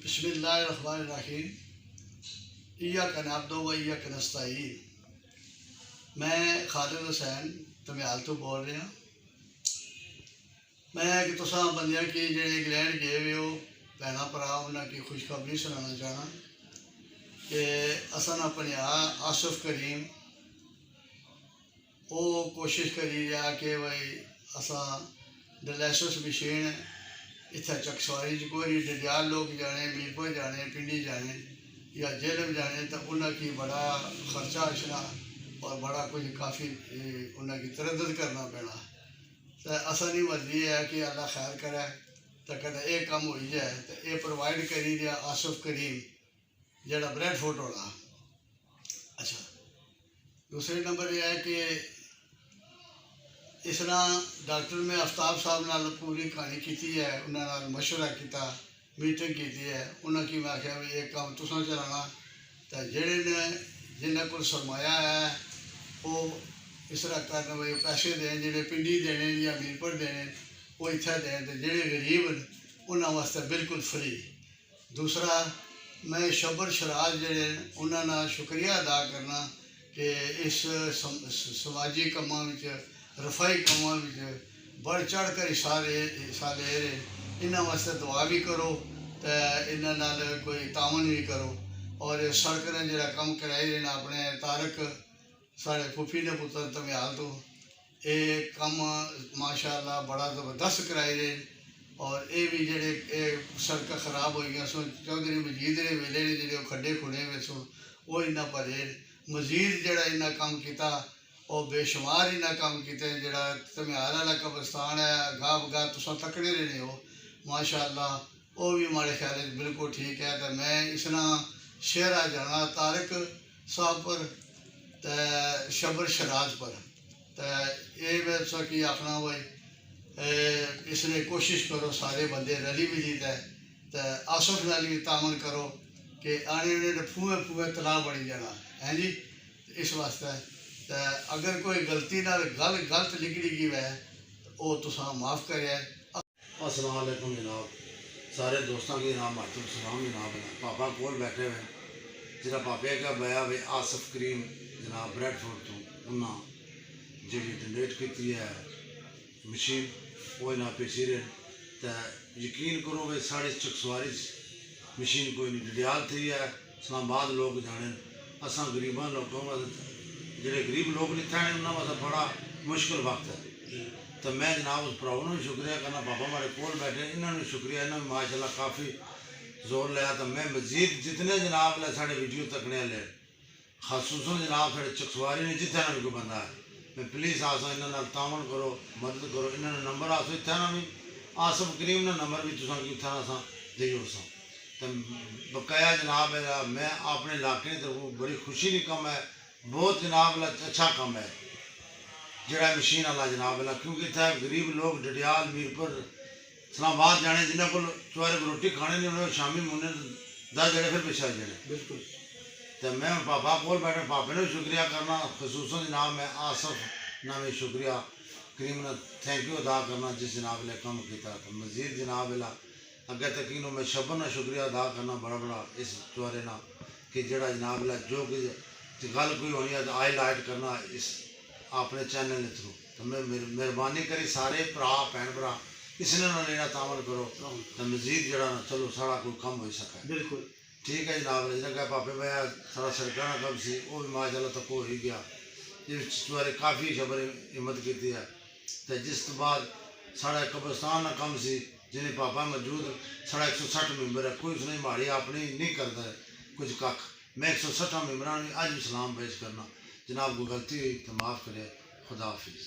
بسم اللہ الرحمن الرحیم ایاک نعبد و ایاک نستعین۔ میں خالد حسین تمیال تو بول رہا ہوں۔ میں کہ تساں بندیاں کی جڑے انگلینڈ گئے ہوئے ہو بھیڑاں بھرا انہاں کی خوشخبری سنانا چاہنا کہ اساں اپنے آصف کریم وہ کوشش کری رہا کہ بھائی اساں ڈیلائسس مشین اتنا چکسواری کوئی ڈڈیال لوگ جانے، میرپور جانے، پنڈی جانے یا جیلم جانے تو انہاں کی بڑا خرچہ اشنا اور بڑا کچھ کافی انہاں کی تردد کرنا پینا۔ تو اصلی مرضی ہے کہ اللہ خیر کرے تو کدے یہ کام ہوئی جائے تو یہ پرووائڈ کری دیا آصف کریم جڑا بریڈ فورٹ والا۔ اچھا، دوسرے نمبر یہ ہے کہ اس طرح ڈاکٹر میں آفتاب صاحب نال پوری کہانی کیتی ہے، انہاں نال مشورہ کیتا، میٹنگ کیتی ہے، انہاں کی میں آخیا بھی یہ کام تساں چلانا تو جڑے نے جنہاں کو سرمایہ ہے وہ اس طرح کرنا بھائی پیسے دیں، جڑے پنڈی دینے یا میرپور دینے وہ اتنے دیں تو جڑے غریب انہاں واسطے بالکل فری۔ دوسرا میں شبر شراج جڑے انہاں نال شکریہ ادا کرنا کہ اس سماجی کاماں وچ رفائی کاماں وچ بڑھ چڑھ کر حصہ لے رہے، انہاں واسطے دعا بھی کرو تو انہاں نال کوئی تعاون بھی کرو۔ اور سڑک نے جڑا کام کرائی رہے اپنے طارق ساڑے پھوپھی نے پتر تمیال تو یہ کام ماشاء اللہ بڑا زبردست کرائی رہے۔ اور یہ بھی جڑے سڑک خراب ہوئی گیا سو چودھری مجید نے ویلے نے جڑے کھڈے کھڑے ہوئے سو وہ انہاں بھرے۔ مزید جڑا انہاں کام کیتا اور بے شمار انہاں کام کیتے، جڑا تمیال والا قبرستان ہے گاہ بگاہ تساں تکڑے رہنے ہو ماشاء اللہ وہ بھی ہمارے خیال بالکل ٹھیک ہے۔ تو میں اس طرح شہرہ جانا طارق صاحب پر تو شبر شراج پر تو یہ میں سا کی آخنا بھائی اس نے کوشش کرو سارے بندے رلی ملی تو آصف نال بھی تعاون کرو کہ آنے والے پھوئے تلا بنی جانا ہے جی۔ اس واسطے تو اگر کوئی غلطی نال غلط نکلی گئی ہے تو وہ تساں معاف کرے۔ السلام علیکم جناب، سارے دوستوں کی جناب محترم سلام جناب۔ پاپا کول بیٹھے ہوئے جہاں پاپے کا بیا ہوئے آصف کریم جناب بریڈ فورٹ تو انہاں جی ڈونیٹ کی ہے مشین وہ انہاں پیچھی رہے تو یقین کرو بھائی ساڑھے چکسواری مشین کوئی نہیں ڈڈیال تھی ہے اسلام آباد لوگ جانے اساں غریباں لوگوں جڑے غریب لوگ نہیں تھے انہاں واسطے بڑا مشکل وقت ہے۔ تو میں جناب اس پراؤ نے شکریہ کرنا، پاپا ہمارے کول بیٹھے انہوں نے شکریہ، انہوں نے ماشاء اللہ کافی زور لیا۔ تو میں مزید جتنے جناب لے ساڑھے ویڈیو تکنے لے خصوصاً جناب ساڑھے چکسواری نے جتنے نہ بھی کوئی بندہ ہے میں پلیز آسا انہوں نے تعاون کرو، مدد کرو۔ انہوں نے نمبر آسو اتنا بھی آصف کریم نے نمبر بھی تساں کی اتنا سا دے ہو سا تو بقایا جناب میں اپنے علاقے کی طرف بڑی خوشی نہیں کم ہے، بہت جناب اچھا کام ہے جڑا مشین والا جناب اللہ، کیونکہ اتنا غریب لوگ ڈڈیال میرپور اسلام آباد جانے جنہیں کو چوارے کو روٹی کھانے نہیں انہوں نے شامی مونے 10 جڑے پھر پیچھے جانے بالکل۔ تو میں پاپا کول بیٹھے پاپے نے شکریہ کرنا، خصوصاً جناب میں آصف نامی شکریہ کریم نے تھینک یو ادا کرنا جس جناب نے کام کیتا۔ تو مزید جناب اللہ اگے تکینوں میں شبر نے شکریہ ادا کرنا بڑا اس چوارے نہ کہ جڑا جناب اللہ جو کہ گل کوئی ہونی ہے آئی لائٹ کرنا اس اپنے چینل کے تھرو۔ تو میں مہربانی کری سارے بھرا بھن بھرا اس نے نہ لینا تعاون کرو تو مزید جڑا نا چلو سارا کوئی کم ہو سکے۔ بالکل ٹھیک ہے جناب، جگہ پاپے بھائی سارا سڑکاں کم سی وہ بھی ماشاء اللہ تک ہو ہی گیا، اس بارے کافی شبر ہمت کی ہے۔ تو جس تو بعد سارا قبرستان کا کم سی جنہیں پاپا موجود سارا 160 ممبر ہے، کوئی اس نے ماڑی اپنی نہیں کرتا ہے کچھ کھ میں 160 ممبران بھی اج بھی سلام پیش کرنا۔ جناب کو غلطی ہوئی تو معاف کرے، خدا حافظ۔